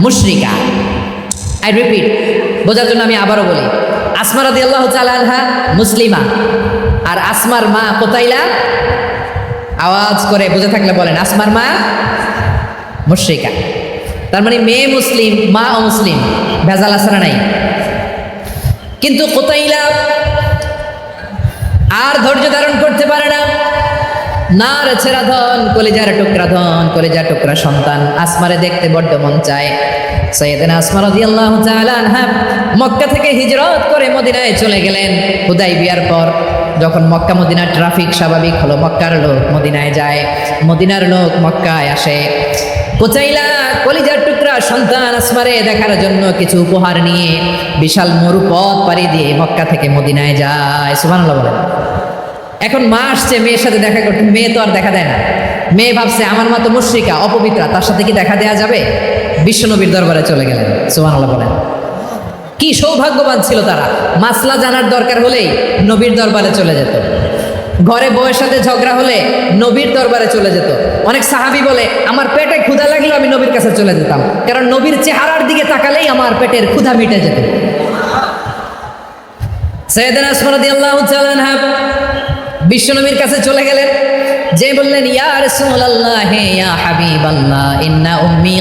মুশরিকা। I repeat, বোঝার জন্য আমি আবারও বলি, আসমা রাদিয়াল্লাহু তাআলা আনহা মুসলিমা, আর আসমার মা কোতাইলা, আওয়াজ করে বুঝে থাকলে বলেন, আসমার মা মুশরিকা। তার মানে মেয়ে মুসলিম, মা অমুসলিম, ভেজাল আছে না নাই? কিন্তু কোতাইলা আর ধৈর্য ধারণ করতে পারে না। নার ছেড়া ধন, কলিজার টুকরা ধন, কলিজার টুকরা সন্তান আসমারে দেখতে বড্ড মন চায়। সাইয়েদানা আসমা রাদিয়াল্লাহু তাআলা আনহা মক্কা থেকে হিজরত করে মদিনায় চলে গেলেন। হুদাইবিয়ার পর যখন মক্কা মদিনার ট্রাফিক স্বাভাবিক হলো, মক্কার লোক মদিনায় যায়, মদিনার লোক মক্কায় আসে। কোচাইলা কলিজার টুকরা সন্তান আসমারে দেখার জন্য কিছু উপহার নিয়ে বিশাল মরুপথ পাড়ি দিয়ে মক্কা থেকে মদিনায় যায়। সুবহানাল্লাহ বলেন। এখন মা আসছে মেয়ের সাথে দেখা করতে, মেয়ে তো আর দেখা দেয় না। মেয়ে ভাবছে আমার মা তো মুশরিকা, অপবিত্রা, তার সাথে কি দেখা দেয়া যাবে? বিশ্বনবীর দরবারে চলে গেলেন। সুবহানাল্লাহ বলেন। কি সৌভাগ্যবান ছিল তারা, মাসলা জানার দরকার হলেই নবীর দরবারে চলে যেত। ঘরে বউয়ের সাথে ঝগড়া হলে নবীর দরবারে চলে যেত। অনেক সাহাবী বলে, আমার পেটে ক্ষুধা লাগলেও আমি নবীর কাছে চলে যেতাম, কারণ নবীর চেহারার দিকে তাকালেই আমার পেটের ক্ষুধা মিটে যেত। সাইয়েদানা আসমা রাদিয়াল্লাহু তাআলা আনহা বিশ্বনবীর কাছে চলে গেলেন, যে বললেন, ইয়া রাসূলুল্লাহ, ইয়া হাবিবাল্লাহ, ইন্না উম্মি